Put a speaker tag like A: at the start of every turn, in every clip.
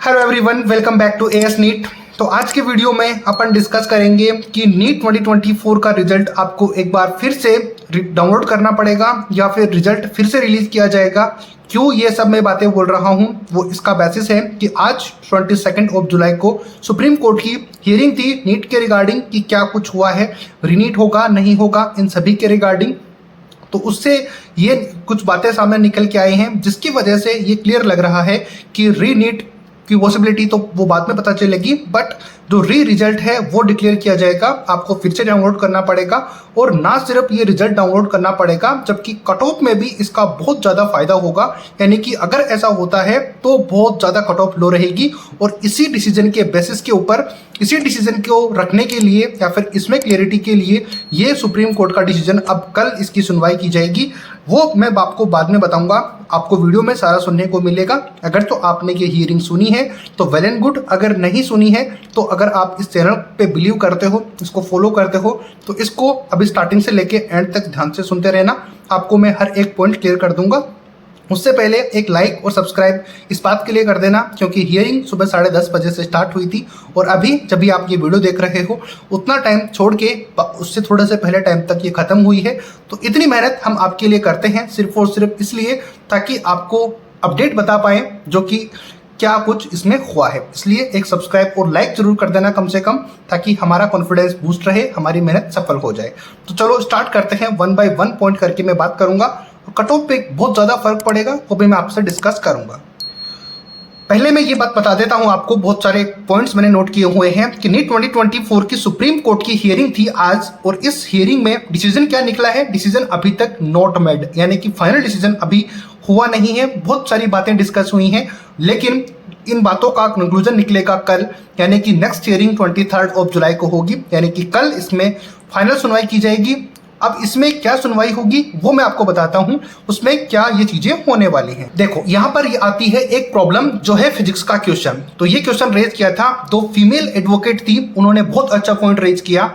A: Hello everyone, welcome back to AS NEET. तो आज के वीडियो में अपन डिस्कस करेंगे कि नीट 2024 का रिजल्ट आपको एक बार फिर से डाउनलोड करना पड़ेगा या फिर रिजल्ट फिर से रिलीज किया जाएगा। क्यों ये सब मैं बातें बोल रहा हूँ, वो इसका बेसिस है कि आज 22 जुलाई को सुप्रीम कोर्ट की हियरिंग थी नीट के रिगार्डिंग कि क्या कुछ हुआ है, रीनीट होगा नहीं होगा, इन सभी के रिगार्डिंग। तो उससे ये कुछ बातें सामने निकल के आई हैं जिसकी वजह से ये क्लियर लग रहा है कि रीनीट की पॉसिबिलिटी तो वो बाद में पता चलेगी, बट जो रिजल्ट है वो डिक्लेयर किया जाएगा। आपको फिर से डाउनलोड करना पड़ेगा और ना सिर्फ ये रिजल्ट डाउनलोड करना पड़ेगा जबकि कट ऑफ में भी इसका बहुत ज़्यादा फायदा होगा। यानी कि अगर ऐसा होता है तो बहुत ज़्यादा कट ऑफ लो रहेगी और इसी डिसीजन के बेसिस के ऊपर, इसी डिसीजन को रखने के लिए या फिर इसमें क्लियरिटी के लिए ये सुप्रीम कोर्ट का डिसीजन अब कल इसकी सुनवाई की जाएगी। वो मैं आपको बाद में बताऊंगा, आपको वीडियो में सारा सुनने को मिलेगा। अगर तो आपने ये हियरिंग सुनी है तो वेल एंड गुड, अगर नहीं सुनी है तो अगर आप इस चैनल पे बिलीव करते हो, इसको फॉलो करते हो, तो इसको अभी स्टार्टिंग से लेके एंड तक ध्यान से सुनते रहना। आपको मैं हर एक पॉइंट क्लियर कर दूंगा। उससे पहले एक लाइक और सब्सक्राइब इस बात के लिए कर देना क्योंकि हियरिंग सुबह 10:30 बजे से स्टार्ट हुई थी और अभी जब भी आप ये वीडियो देख रहे हो उतना टाइम छोड़ के उससे थोड़े से पहले टाइम तक ये ख़त्म हुई है। तो इतनी मेहनत हम आपके लिए करते हैं सिर्फ और सिर्फ इसलिए ताकि आपको अपडेट बता पाएँ जो कि क्या कुछ इसमें हुआ है। इसलिए एक सब्सक्राइब और लाइक जरूर कर देना कम से कम, ताकि हमारा कॉन्फिडेंस बूस्ट रहे, हमारी मेहनत सफल हो जाए। तो चलो स्टार्ट करते हैं, 1 बाय 1 पॉइंट करके मैं बात करूंगा। कट ऑफ पे बहुत ज़्यादा फर्क पड़ेगा, वो भी मैं आपसे डिस्कस करूंगा। पहले मैं ये बात बता देता हूं आपको, बहुत सारे पॉइंट्स मैंने नोट किए हुए हैं कि नीट 2024 की सुप्रीम कोर्ट की हियरिंग थी आज और इस हियरिंग में डिसीजन क्या निकला है। डिसीजन अभी तक नॉट मेड, यानी कि फाइनल डिसीजन अभी हुआ नहीं है। बहुत सारी बातें डिस्कस हुई हैं लेकिन इन बातों का कंक्लूजन निकलेगा कल, यानी कि नेक्स्ट हियरिंग 23 जुलाई को होगी, यानी कि कल इसमें फाइनल सुनवाई की जाएगी। अब इसमें क्या सुनवाई होगी वो मैं आपको बताता हूं, उसमें क्या ये चीजें होने वाली हैं। देखो यहां पर ये आती है एक प्रॉब्लम जो है फिजिक्स का क्वेश्चन। तो ये क्वेश्चन रेज किया था, 2 फीमेल एडवोकेट थी, उन्होंने बहुत अच्छा पॉइंट रेज किया।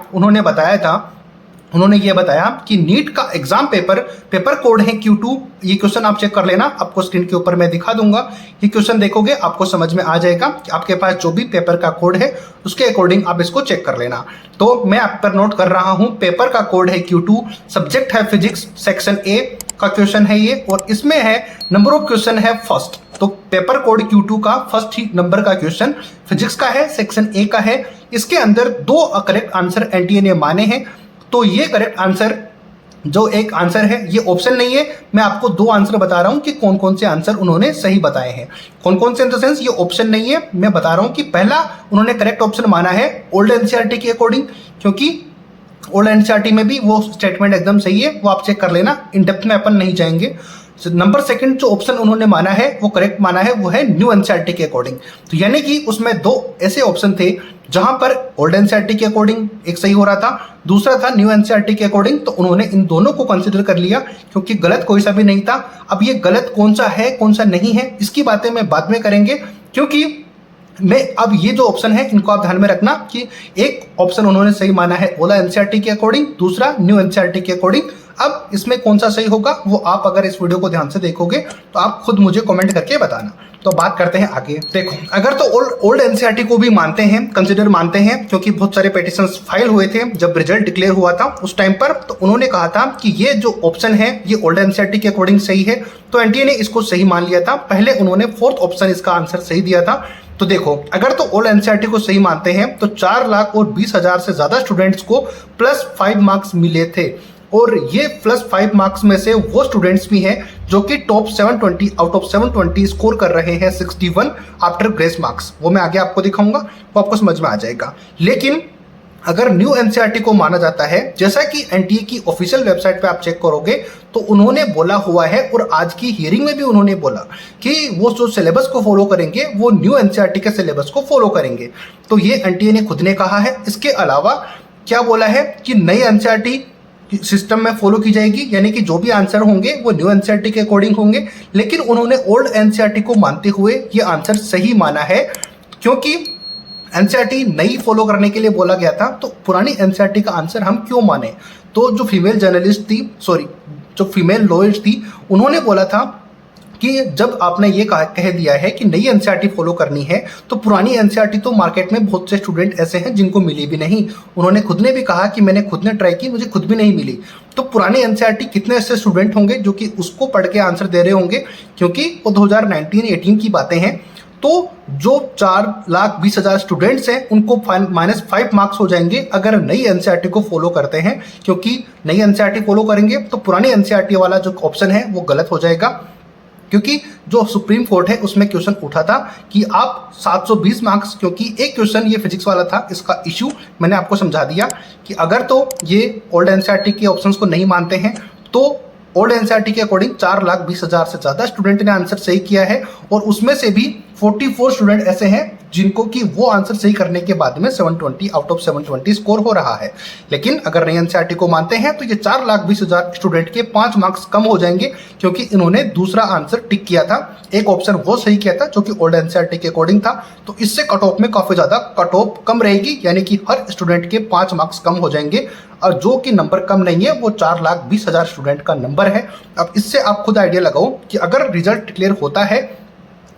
A: उन्होंने ये बताया कि नीट का एग्जाम पेपर कोड है Q2। ये क्वेश्चन आप चेक कर लेना, आपको स्क्रीन के ऊपर मैं दिखा दूंगा। ये क्वेश्चन देखोगे आपको समझ में आ जाएगा कि आपके पास जो भी पेपर का कोड है उसके अकॉर्डिंग आप इसको चेक कर लेना। तो मैं आप पर नोट कर रहा हूं, पेपर का कोड है Q2, सब्जेक्ट है फिजिक्स, सेक्शन A का क्वेश्चन है ये और इसमें है नंबर ऑफ क्वेश्चन है फर्स्ट। तो पेपर कोड Q2 का फर्स्ट ही नंबर का क्वेश्चन फिजिक्स का है, सेक्शन A का है। इसके अंदर 2 करेक्ट आंसर एनटीए ने माने हैं। तो ये करेक्ट आंसर जो एक आंसर है ये ऑप्शन नहीं है, मैं आपको 2 आंसर बता रहा हूं कि कौन कौन से आंसर उन्होंने सही बताए हैं। कौन कौन से इन द सेंस, ये ऑप्शन नहीं है, मैं बता रहा हूं कि पहला उन्होंने करेक्ट ऑप्शन माना है ओल्ड एनसीईआरटी के अकॉर्डिंग, क्योंकि ओल्ड एनसीईआरटी में भी वो स्टेटमेंट एकदम सही है, वो आप चेक कर लेना, इन डेप्थ में अपन नहीं जाएंगे। नंबर सेकंड जो ऑप्शन उन्होंने माना है वो करेक्ट माना है, वो है न्यू एनसीईआरटी के अकॉर्डिंग। तो यानी कि उसमें 2 ऐसे ऑप्शन थे जहां पर ओल्ड एनसीईआरटी के अकॉर्डिंग एक सही हो रहा था, दूसरा था न्यू एनसीईआरटी के अकॉर्डिंग। तो उन्होंने इन दोनों को कंसीडर कर लिया क्योंकि गलत कोई सा भी नहीं था। अब ये गलत कौन सा है कौन सा नहीं है इसकी बातें मैं बाद में करेंगे, क्योंकि मैं अब ये जो ऑप्शन है इनको आप ध्यान में रखना कि एक ऑप्शन उन्होंने सही माना है ओल्ड एनसीईआरटी के अकॉर्डिंग, दूसरा न्यू एनसीईआरटी के अकॉर्डिंग। अब इसमें कौन सा सही होगा वो आप अगर इस वीडियो को ध्यान से देखोगे तो आप खुद मुझे कमेंट करके बताना। तो बात करते हैं आगे। देखो अगर तो ओल्ड एनसीईआरटी को भी मानते हैं, कंसिडर मानते हैं, क्योंकि बहुत सारे पिटीशंस फाइल हुए थे जब रिजल्ट डिक्लेयर हुआ था उस टाइम पर, तो उन्होंने कहा था कि ये जो ऑप्शन है ये ओल्ड एनसीईआरटी के अकॉर्डिंग सही है। तो एनटीए ने इसको सही मान लिया था। पहले उन्होंने 4th ऑप्शन इसका आंसर सही दिया था। तो देखो अगर तो ओल्ड एनसीईआरटी को सही मानते हैं तो 4,20,000 से ज्यादा स्टूडेंट्स को +5 मार्क्स मिले थे और ये +5 मार्क्स में से वो स्टूडेंट्स भी हैं जो कि टॉप 720 आउट ऑफ 720 स्कोर कर रहे हैं 61 आफ्टर ग्रेस मार्क्स। वो मैं आगे आपको दिखाऊंगा, वो आपको समझ में आ जाएगा। लेकिन अगर न्यू एनसीईआरटी को माना जाता है, जैसा कि एनटीए की ऑफिशियल वेबसाइट पे आप चेक करोगे तो उन्होंने बोला हुआ है और आज की हियरिंग में भी उन्होंने बोला कि वो जो सिलेबस को फॉलो करेंगे वो न्यू एनसीईआरटी के सिलेबस को फॉलो करेंगे। तो ये एनटीए ने खुद ने कहा है। इसके अलावा क्या बोला है कि नई एनसीईआरटी सिस्टम में फॉलो की जाएगी, यानी कि जो भी आंसर होंगे वो न्यू एनसीईआरटी के अकॉर्डिंग होंगे। लेकिन उन्होंने ओल्ड एनसीईआरटी को मानते हुए ये आंसर सही माना है, क्योंकि एनसीईआरटी नई फॉलो करने के लिए बोला गया था। तो पुरानी एनसीईआरटी का आंसर हम क्यों माने? तो जो फीमेल जर्नलिस्ट थी, जो फीमेल लॉयर्स थी, उन्होंने बोला था कि जब आपने ये कह दिया है कि नई एनसीईआरटी फॉलो करनी है, तो पुरानी एनसीईआरटी तो मार्केट में बहुत से स्टूडेंट ऐसे हैं जिनको मिली भी नहीं। उन्होंने खुद ने भी कहा कि मैंने खुद ने ट्राई की, मुझे खुद भी नहीं मिली। तो पुरानी एनसीईआरटी कितने ऐसे स्टूडेंट होंगे जो कि उसको पढ़ के आंसर दे रहे होंगे, क्योंकि वो 2019-18 की बातें हैं। तो जो 4,20,000 स्टूडेंट्स हैं उनको -5 मार्क्स हो जाएंगे अगर नई एनसीईआरटी को फॉलो करते हैं, क्योंकि नई एनसीईआरटी फॉलो करेंगे तो पुरानी एनसीईआरटी वाला जो ऑप्शन है वो गलत हो जाएगा। क्योंकि जो सुप्रीम कोर्ट है उसमें क्वेश्चन उठा था कि आप 720 मार्क्स, क्योंकि एक क्वेश्चन ये फिजिक्स वाला था, इसका इश्यू मैंने आपको समझा दिया कि अगर तो ये ओल्ड एनसीईआरटी के ऑप्शंस को नहीं मानते हैं तो ओल्ड एनसीईआरटी के अकॉर्डिंग 4,20,000 से ज़्यादा स्टूडेंट ने आंसर सही किया है, और उसमें से भी 44 स्टूडेंट ऐसे हैं जिनको कि वो आंसर सही करने के बाद में 720 आउट ऑफ 720 स्कोर हो रहा है। लेकिन अगर नई एनसीईआरटी को मानते हैं तो ये 4,20,000 स्टूडेंट के 5 मार्क्स कम हो जाएंगे, क्योंकि इन्होंने दूसरा आंसर टिक किया था, एक ऑप्शन वो सही किया था जो कि ओल्ड एनसीईआरटी के अकॉर्डिंग था। तो इससे कट ऑफ में काफ़ी ज़्यादा कट ऑफ कम रहेगी, यानी कि हर स्टूडेंट के 5 मार्क्स कम हो जाएंगे, और जो कि नंबर कम नहीं है वो 4,20,000 स्टूडेंट का नंबर है। अब इससे आप खुद आइडिया लगाओ कि अगर रिजल्ट डिक्लेयर होता है,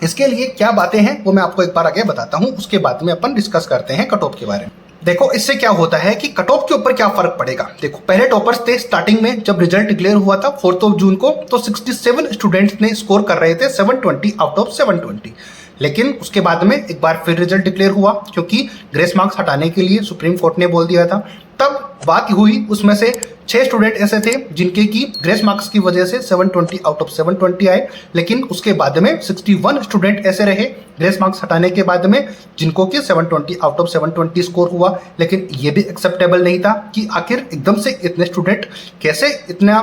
A: इसके लिए क्या बातें हैं वो मैं आपको एक बार आगे बताता हूं, उसके बाद में अपन डिस्कस करते हैं कट ऑफ के बारे में। देखो इससे क्या होता है कि कट ऑफ के ऊपर क्या फर्क पड़ेगा। देखो पहले टॉपर्स थे स्टार्टिंग में, जब रिजल्ट डिक्लेयर हुआ था 4 जून को, तो 67 स्टूडेंट्स ने स्कोर कर रहे थे 720 आउट ऑफ 720। लेकिन उसके बाद में एक बार फिर रिजल्ट डिक्लेयर हुआ, क्योंकि ग्रेस मार्क्स हटाने के लिए सुप्रीम कोर्ट ने बोल दिया था। तब बात हुई, उसमें से 6 स्टूडेंट ऐसे थे जिनके की ग्रेस मार्क्स की वजह से 720 आउट ऑफ 720 आए। लेकिन उसके बाद में 61 स्टूडेंट ऐसे रहे ग्रेस मार्क्स हटाने के बाद में जिनको कि 720 आउट ऑफ 720 स्कोर हुआ। लेकिन ये भी एक्सेप्टेबल नहीं था कि आखिर एकदम से इतने स्टूडेंट कैसे इतना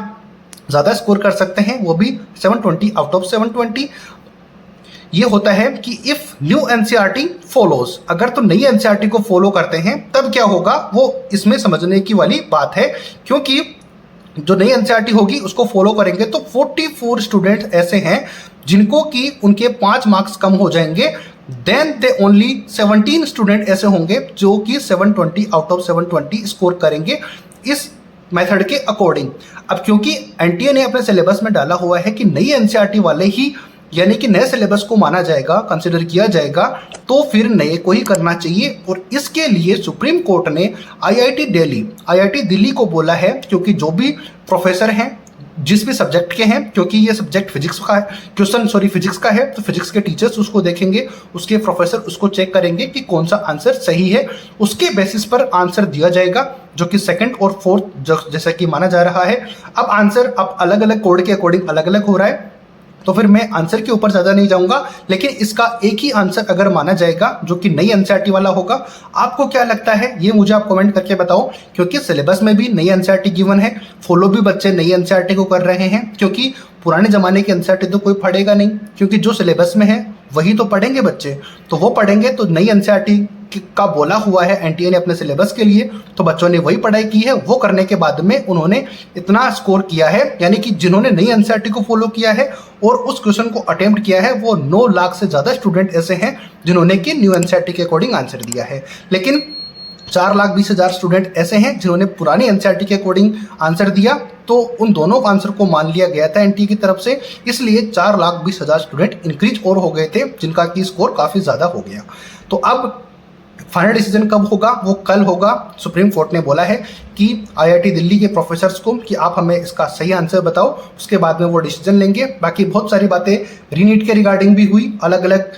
A: ज़्यादा स्कोर कर सकते हैं, वो भी 720 आउट ऑफ 720। ये होता है कि इफ न्यू एनसीईआरटी फॉलोज, अगर तो नई एनसीईआरटी को फॉलो करते हैं तब क्या होगा, वो इसमें समझने की वाली बात है। क्योंकि जो नई एनसीईआरटी होगी उसको फॉलो करेंगे तो 44 स्टूडेंट ऐसे हैं जिनको कि उनके 5 मार्क्स कम हो जाएंगे। देन दे ओनली 17 स्टूडेंट ऐसे होंगे जो कि 720 आउट ऑफ 720 स्कोर करेंगे इस मेथड के अकॉर्डिंग। अब क्योंकि एनटीए ने अपने सिलेबस में डाला हुआ है कि नई एनसीईआरटी वाले ही, यानी कि नए सिलेबस को माना जाएगा, कंसिडर किया जाएगा, तो फिर नए को ही करना चाहिए। और इसके लिए सुप्रीम कोर्ट ने आईआईटी दिल्ली को बोला है, क्योंकि जो भी प्रोफेसर हैं जिस भी सब्जेक्ट के हैं, क्योंकि ये सब्जेक्ट फिजिक्स का है, फिजिक्स का है, तो फिजिक्स के टीचर्स उसको देखेंगे, उसके प्रोफेसर उसको चेक करेंगे कि कौन सा आंसर सही है, उसके बेसिस पर आंसर दिया जाएगा, जो कि सेकंड और फोर्थ जैसा कि माना जा रहा है। अब आंसर अब अलग अलग कोड के अकॉर्डिंग अलग अलग हो रहा है, तो फिर मैं आंसर के ऊपर ज़्यादा नहीं जाऊंगा। लेकिन इसका एक ही आंसर अगर माना जाएगा जो कि नई एनसीईआरटी वाला होगा। आपको क्या लगता है ये मुझे आप कमेंट करके बताओ, क्योंकि सिलेबस में भी नई एनसीईआरटी गिवन है, फॉलो भी बच्चे नई एनसीईआरटी को कर रहे हैं, क्योंकि पुराने ज़माने की एनसीईआरटी तो कोई पढ़ेगा नहीं, क्योंकि जो सिलेबस में है वही तो पढ़ेंगे बच्चे, तो वो पढ़ेंगे। तो नई एनसीईआरटी का बोला हुआ है एनटीए ने अपने सिलेबस के लिए, तो बच्चों ने वही पढ़ाई की है, वो करने के बाद में उन्होंने इतना स्कोर किया है। यानी कि जिन्होंने नई एनसीईआरटी को फॉलो किया है और उस क्वेश्चन को अटेम्प्ट किया है, वो 9 लाख से ज़्यादा स्टूडेंट ऐसे हैं जिन्होंने कि न्यू एनसीईआरटी के अकॉर्डिंग आंसर दिया है। लेकिन 4,20,000 स्टूडेंट ऐसे हैं जिन्होंने पुरानी एनसीईआरटी के अकॉर्डिंग आंसर दिया, तो उन दोनों आंसर को मान लिया गया था एनटीए की तरफ से, इसलिए 4,20,000 स्टूडेंट इंक्रीज और हो गए थे जिनका की स्कोर काफ़ी ज़्यादा हो गया। तो अब फाइनल डिसीजन कब होगा, वो कल होगा। सुप्रीम कोर्ट ने बोला है कि आईआईटी दिल्ली के प्रोफेसर्स को कि आप हमें इसका सही आंसर बताओ, उसके बाद में वो डिसीजन लेंगे। बाकी बहुत सारी बातें रीनीट के रिगार्डिंग भी हुई, अलग अलग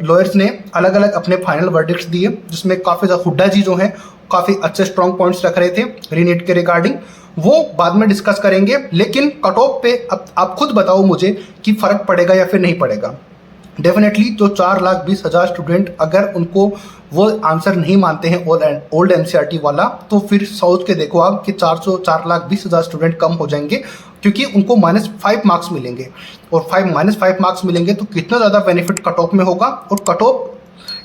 A: लॉयर्स ने अलग अलग अपने फाइनल वर्डिक्ट्स दिए, जिसमें काफ़ी ज़्यादा हुड्डा जी जो हैं काफ़ी अच्छे स्ट्रॉन्ग पॉइंट्स रख रहे थे रीनीट के रिगार्डिंग, वो बाद में डिस्कस करेंगे। लेकिन कट ऑफ पे अब आप खुद बताओ मुझे कि फ़र्क पड़ेगा या फिर नहीं पड़ेगा। डेफिनेटली जो 4,20,000 स्टूडेंट अगर उनको वो आंसर नहीं मानते हैं ओल्ड एनसीईआरटी वाला, तो फिर सोच के देखो आप कि 4,20,000 स्टूडेंट कम हो जाएंगे, क्योंकि उनको -5 मार्क्स मिलेंगे, और -5 मार्क्स मिलेंगे तो कितना ज़्यादा बेनिफिट कट ऑफ में होगा, और कट ऑफ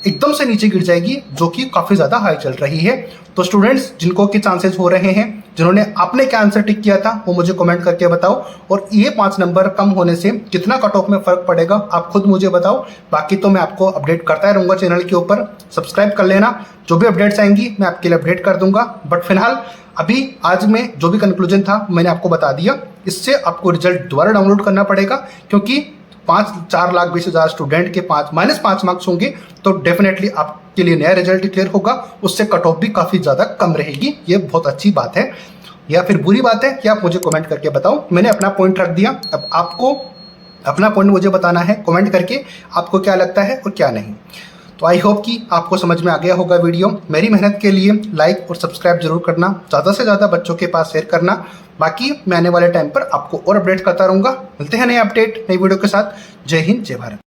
A: एकदम से नीचे गिर जाएगी, जो कि काफ़ी ज़्यादा हाई चल रही है। तो स्टूडेंट्स जिनको के चांसेस हो रहे हैं, जिन्होंने आपने क्या आंसर टिक किया था, वो मुझे कमेंट करके बताओ, और ये 5 नंबर कम होने से कितना कट ऑफ में फ़र्क पड़ेगा आप खुद मुझे बताओ। बाकी तो मैं आपको अपडेट करता रहूँगा चैनल के ऊपर, सब्सक्राइब कर लेना, जो भी अपडेट्स आएंगी मैं आपके लिए अपडेट कर दूंगा। बट फिलहाल अभी आज में जो भी कंक्लूजन था मैंने आपको बता दिया। इससे आपको रिजल्ट दोबारा डाउनलोड करना पड़ेगा, क्योंकि 4,20,000 स्टूडेंट के -5 मार्क्स होंगे तो डेफिनेटली आपके लिए नया रिजल्ट डिक्लेयर होगा, उससे कट ऑफ भी काफ़ी ज़्यादा कम रहेगी। ये बहुत अच्छी बात है या फिर बुरी बात है, या आप मुझे कमेंट करके बताओ। मैंने अपना पॉइंट रख दिया, अब आपको अपना पॉइंट मुझे बताना है कमेंट करके, आपको क्या लगता है और क्या नहीं। तो आई होप कि आपको समझ में आ गया होगा वीडियो। मेरी मेहनत के लिए लाइक और सब्सक्राइब जरूर करना, ज़्यादा से ज़्यादा बच्चों के पास शेयर करना। बाकी मैं आने वाले टाइम पर आपको और अपडेट करता रहूँगा। मिलते हैं नए अपडेट नई वीडियो के साथ। जय हिंद, जय भारत।